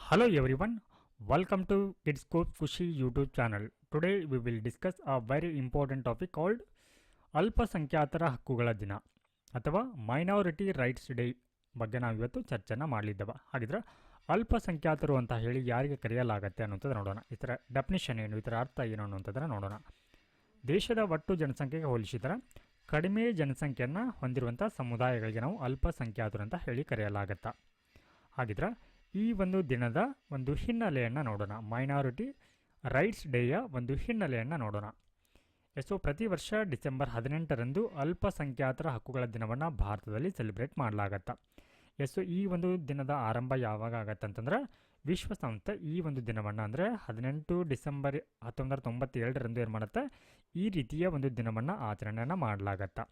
Hello everyone, welcome to Kids Code Kushi YouTube channel. Today we will discuss a very important topic called ಅಲ್ಪಸಂಖ್ಯಾತರ ಹಕ್ಕುಗಳ ದಿನ ಅಥವಾ minority rights day ಬಗ್ಗೆ ನಾವು ಇವತ್ತು ಚರ್ಚೆನ ಮಾಡಲಿದ್ದೇವೆ. ಹಾಗಿದ್ರೆ ಅಲ್ಪಸಂಖ್ಯಾತರು ಅಂತ ಹೇಳಿ ಯಾರಿಗೆ ಕರೆಯಲಾಗುತ್ತೆ ಅನ್ನೋಂಥದ್ದು ನೋಡೋಣ. ಇದರ ಡೆಫಿನಿಷನ್ ಏನು, ಇದರ ಅರ್ಥ ಏನು ಅನ್ನೋಂಥದ್ದನ್ನು ನೋಡೋಣ. ದೇಶದ ಒಟ್ಟು ಜನಸಂಖ್ಯೆಗೆ ಹೋಲಿಸಿದರೆ ಕಡಿಮೆ ಜನಸಂಖ್ಯೆಯನ್ನು ಹೊಂದಿರುವಂಥ ಸಮುದಾಯಗಳಿಗೆ ನಾವು ಅಲ್ಪಸಂಖ್ಯಾತರು ಅಂತ ಹೇಳಿ ಕರೆಯಲಾಗುತ್ತೆ. ಹಾಗಿದ್ರೆ ಈ ಒಂದು ದಿನದ ಒಂದು ಹಿನ್ನೆಲೆಯನ್ನು ನೋಡೋಣ. ಮೈನಾರಿಟಿ ರೈಟ್ಸ್ ಡೇಯ ಒಂದು ಹಿನ್ನೆಲೆಯನ್ನು ನೋಡೋಣ. ಪ್ರತಿ ವರ್ಷ ಡಿಸೆಂಬರ್ 18ರಂದು ಅಲ್ಪಸಂಖ್ಯಾತರ ಹಕ್ಕುಗಳ ದಿನವನ್ನು ಭಾರತದಲ್ಲಿ ಸೆಲೆಬ್ರೇಟ್ ಮಾಡಲಾಗತ್ತೆ. ಈ ಒಂದು ದಿನದ ಆರಂಭ ಯಾವಾಗ ಆಗತ್ತೆ ಅಂತಂದ್ರೆ ವಿಶ್ವಸಂಸ್ಥೆ ಈ ಒಂದು ದಿನವನ್ನು ಅಂದರೆ 18 ಡಿಸೆಂಬರ್ 1997ರಂದು ಏನು ಮಾಡುತ್ತೆ, ಈ ರೀತಿಯ ಒಂದು ದಿನವನ್ನು ಆಚರಣೆಯನ್ನು ಮಾಡಲಾಗತ್ತೆ.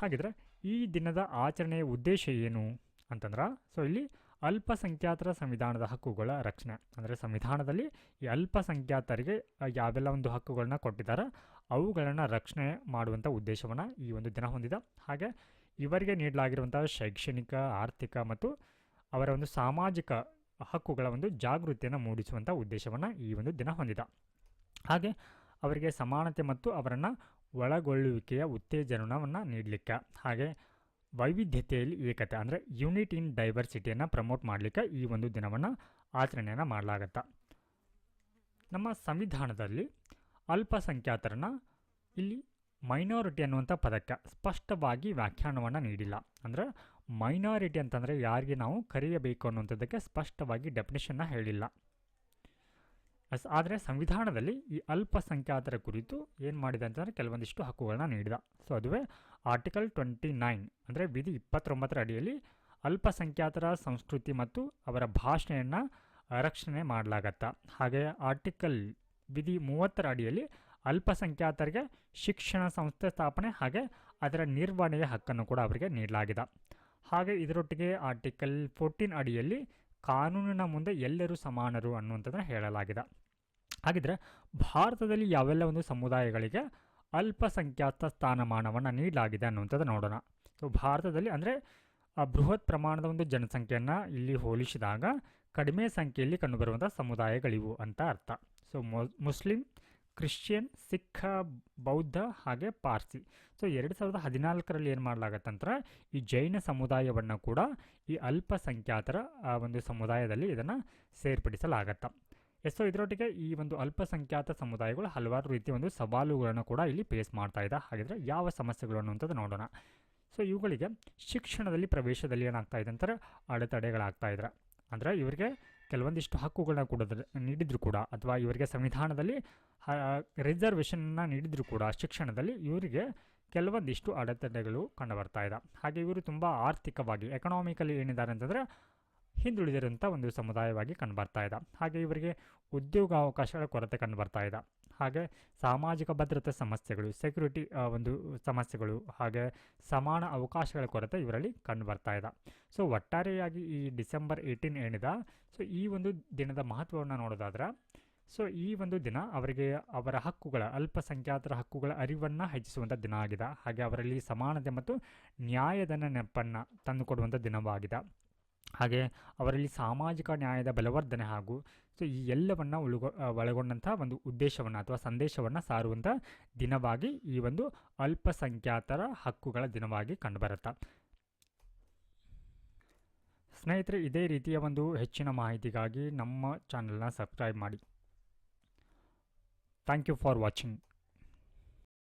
ಹಾಗಿದ್ರೆ ಈ ದಿನದ ಆಚರಣೆಯ ಉದ್ದೇಶ ಏನು ಅಂತಂದ್ರೆ, ಇಲ್ಲಿ ಅಲ್ಪಸಂಖ್ಯಾತರ ಸಂವಿಧಾನದ ಹಕ್ಕುಗಳ ರಕ್ಷಣೆ ಅಂದರೆ ಸಂವಿಧಾನದಲ್ಲಿ ಈ ಅಲ್ಪಸಂಖ್ಯಾತರಿಗೆ ಯಾವೆಲ್ಲ ಒಂದು ಹಕ್ಕುಗಳನ್ನ ಕೊಟ್ಟಿದ್ದಾರೆ ಅವುಗಳನ್ನು ರಕ್ಷಣೆ ಮಾಡುವಂಥ ಉದ್ದೇಶವನ್ನು ಈ ಒಂದು ದಿನ ಹೊಂದಿದೆ. ಹಾಗೆ ಇವರಿಗೆ ನೀಡಲಾಗಿರುವಂಥ ಶೈಕ್ಷಣಿಕ, ಆರ್ಥಿಕ ಮತ್ತು ಅವರ ಒಂದು ಸಾಮಾಜಿಕ ಹಕ್ಕುಗಳ ಒಂದು ಜಾಗೃತಿಯನ್ನು ಮೂಡಿಸುವಂಥ ಉದ್ದೇಶವನ್ನು ಈ ಒಂದು ದಿನ ಹೊಂದಿದೆ. ಹಾಗೆ ಅವರಿಗೆ ಸಮಾನತೆ ಮತ್ತು ಅವರನ್ನು ಒಳಗೊಳ್ಳುವಿಕೆಯ ಉತ್ತೇಜನವನ್ನು ನೀಡಲಿಕ್ಕೆ, ಹಾಗೆ ವೈವಿಧ್ಯತೆಯಲ್ಲಿ ಏಕತೆ ಅಂದರೆ ಯೂನಿಟ್ ಇನ್ ಡೈವರ್ಸಿಟಿಯನ್ನು ಪ್ರಮೋಟ್ ಮಾಡಲಿಕ್ಕೆ ಈ ಒಂದು ದಿನವನ್ನು ಆಚರಣೆಯನ್ನು ಮಾಡಲಾಗತ್ತೆ. ನಮ್ಮ ಸಂವಿಧಾನದಲ್ಲಿ ಅಲ್ಪಸಂಖ್ಯಾತರನ್ನು ಇಲ್ಲಿ ಮೈನಾರಿಟಿ ಅನ್ನುವಂಥ ಪದಕ್ಕೆ ಸ್ಪಷ್ಟವಾಗಿ ವ್ಯಾಖ್ಯಾನವನ್ನು ನೀಡಿಲ್ಲ. ಅಂದರೆ ಮೈನಾರಿಟಿ ಅಂತಂದರೆ ಯಾರಿಗೆ ನಾವು ಕರೆಯಬೇಕು ಅನ್ನುವಂಥದ್ದಕ್ಕೆ ಸ್ಪಷ್ಟವಾಗಿ ಡೆಫಿನಿಷನ್ನ ಹೇಳಿಲ್ಲ. ಆದರೆ ಸಂವಿಧಾನದಲ್ಲಿ ಈ ಅಲ್ಪಸಂಖ್ಯಾತರ ಕುರಿತು ಏನು ಮಾಡಿದೆ ಅಂತಂದರೆ ಕೆಲವೊಂದಿಷ್ಟು ಹಕ್ಕುಗಳನ್ನ ನೀಡಿದ. ಅದುವೇ ಆರ್ಟಿಕಲ್ 29 ಅಂದರೆ ವಿಧಿ 29ರ ಅಡಿಯಲ್ಲಿ ಅಲ್ಪಸಂಖ್ಯಾತರ ಸಂಸ್ಕೃತಿ ಮತ್ತು ಅವರ ಭಾಷೆಯನ್ನು ರಕ್ಷಣೆ ಮಾಡಲಾಗತ್ತೆ. ಹಾಗೆ ಆರ್ಟಿಕಲ್ ವಿಧಿ 30ರ ಅಡಿಯಲ್ಲಿ ಅಲ್ಪಸಂಖ್ಯಾತರಿಗೆ ಶಿಕ್ಷಣ ಸಂಸ್ಥೆ ಸ್ಥಾಪನೆ ಹಾಗೆ ಅದರ ನಿರ್ವಹಣೆಯ ಹಕ್ಕನ್ನು ಕೂಡ ಅವರಿಗೆ ನೀಡಲಾಗಿದೆ. ಹಾಗೆ ಇದರೊಟ್ಟಿಗೆ ಆರ್ಟಿಕಲ್ 14 ಅಡಿಯಲ್ಲಿ ಕಾನೂನಿನ ಮುಂದೆ ಎಲ್ಲರೂ ಸಮಾನರು ಅನ್ನುವಂಥದ್ದನ್ನು ಹೇಳಲಾಗಿದೆ. ಹಾಗಿದ್ರೆ ಭಾರತದಲ್ಲಿ ಯಾವೆಲ್ಲ ಒಂದು ಸಮುದಾಯಗಳಿಗೆ ಅಲ್ಪಸಂಖ್ಯಾತ ಸ್ಥಾನಮಾನವನ್ನು ನೀಡಲಾಗಿದೆ ಅನ್ನುವಂಥದ್ದು ನೋಡೋಣ. ಭಾರತದಲ್ಲಿ ಅಂದರೆ ಬೃಹತ್ ಪ್ರಮಾಣದ ಒಂದು ಜನಸಂಖ್ಯೆಯನ್ನು ಇಲ್ಲಿ ಹೋಲಿಸಿದಾಗ ಕಡಿಮೆ ಸಂಖ್ಯೆಯಲ್ಲಿ ಕಂಡುಬರುವಂಥ ಸಮುದಾಯಗಳಿವು ಅಂತ ಅರ್ಥ. ಮುಸ್ಲಿಂ, ಕ್ರಿಶ್ಚಿಯನ್, ಸಿಖ್, ಬೌದ್ಧ ಹಾಗೆ ಪಾರ್ಸಿ. 2014ರಲ್ಲಿ ಏನು ಮಾಡಲಾಗತ್ತಂದ್ರೆ ಈ ಜೈನ ಸಮುದಾಯವನ್ನು ಕೂಡ ಈ ಅಲ್ಪಸಂಖ್ಯಾತರ ಒಂದು ಸಮುದಾಯದಲ್ಲಿ ಇದನ್ನು ಸೇರ್ಪಡಿಸಲಾಗತ್ತೆ. ಇದರೊಟ್ಟಿಗೆ ಈ ಒಂದು ಅಲ್ಪಸಂಖ್ಯಾತ ಸಮುದಾಯಗಳು ಹಲವಾರು ರೀತಿಯ ಒಂದು ಸವಾಲುಗಳನ್ನು ಕೂಡ ಇಲ್ಲಿ ಫೇಸ್ ಮಾಡ್ತಾ ಇದೆ. ಹಾಗಿದ್ರೆ ಯಾವ ಸಮಸ್ಯೆಗಳು ಅನ್ನುವಂಥದ್ದು ನೋಡೋಣ. ಇವುಗಳಿಗೆ ಶಿಕ್ಷಣದಲ್ಲಿ ಪ್ರವೇಶದಲ್ಲಿ ಏನಾಗ್ತಾ ಇದೆ ಅಂತಾರೆ ಅಡೆತಡೆಗಳಾಗ್ತಾ ಇದ್ರೆ, ಅಂದರೆ ಇವರಿಗೆ ಕೆಲವೊಂದಿಷ್ಟು ಹಕ್ಕುಗಳನ್ನ ಕೂಡ ನೀಡಿದ್ರು ಕೂಡ ಅಥವಾ ಇವರಿಗೆ ಸಂವಿಧಾನದಲ್ಲಿ ರಿಸರ್ವೇಷನ್ನ ನೀಡಿದ್ರು ಕೂಡ ಶಿಕ್ಷಣದಲ್ಲಿ ಇವರಿಗೆ ಕೆಲವೊಂದಿಷ್ಟು ಅಡೆತಡೆಗಳು ಕಂಡುಬರ್ತಾ ಇದೆ. ಹಾಗೆ ಇವರು ತುಂಬ ಆರ್ಥಿಕವಾಗಿ ಎಕನಾಮಿಕಲಿ ಏನಿದ್ದಾರೆ ಅಂತಂದರೆ ಹಿಂದುಳಿದಿರುವಂಥ ಒಂದು ಸಮುದಾಯವಾಗಿ ಕಂಡುಬರ್ತಾ ಇದೆ. ಹಾಗೆ ಇವರಿಗೆ ಉದ್ಯೋಗಾವಕಾಶಗಳ ಕೊರತೆ ಕಂಡುಬರ್ತಾ ಇದೆ. ಹಾಗೆ ಸಾಮಾಜಿಕ ಭದ್ರತೆ ಸಮಸ್ಯೆಗಳು, ಸೆಕ್ಯೂರಿಟಿ ಒಂದು ಸಮಸ್ಯೆಗಳು, ಹಾಗೆ ಸಮಾನ ಅವಕಾಶಗಳ ಕೊರತೆ ಇವರಲ್ಲಿ ಕಂಡುಬರ್ತಾ ಇದೆ. ಒಟ್ಟಾರೆಯಾಗಿ ಈ ಡಿಸೆಂಬರ್ 18 ಏನಿದೆ, ಈ ಒಂದು ದಿನದ ಮಹತ್ವವನ್ನು ನೋಡೋದಾದ್ರೆ ಈ ಒಂದು ದಿನ ಅವರಿಗೆ ಅವರ ಹಕ್ಕುಗಳ ಅಲ್ಪಸಂಖ್ಯಾತರ ಹಕ್ಕುಗಳ ಅರಿವನ್ನು ಹೆಚ್ಚಿಸುವಂಥ ದಿನ ಆಗಿದೆ. ಹಾಗೆ ಅವರಲ್ಲಿ ಸಮಾನತೆ ಮತ್ತು ನ್ಯಾಯದ ನೆನಪನ್ನು ತಂದುಕೊಡುವಂಥ ದಿನವಾಗಿದೆ. ಹಾಗೆ ಅವರಲ್ಲಿ ಸಾಮಾಜಿಕ ನ್ಯಾಯದ ಬಲವರ್ಧನೆ ಹಾಗೂ ಈ ಎಲ್ಲವನ್ನು ಒಳಗೊಂಡಂಥ ಒಂದು ಉದ್ದೇಶವನ್ನು ಅಥವಾ ಸಂದೇಶವನ್ನು ಸಾರುವಂಥ ದಿನವಾಗಿ ಈ ಒಂದು ಅಲ್ಪಸಂಖ್ಯಾತರ ಹಕ್ಕುಗಳ ದಿನವಾಗಿ ಕಂಡುಬರುತ್ತೆ. ಸ್ನೇಹಿತರೆ, ಇದೇ ರೀತಿಯ ಒಂದು ಹೆಚ್ಚಿನ ಮಾಹಿತಿಗಾಗಿ ನಮ್ಮ ಚಾನಲ್ನ ಸಬ್ಸ್ಕ್ರೈಬ್ ಮಾಡಿ. Thank you for watching.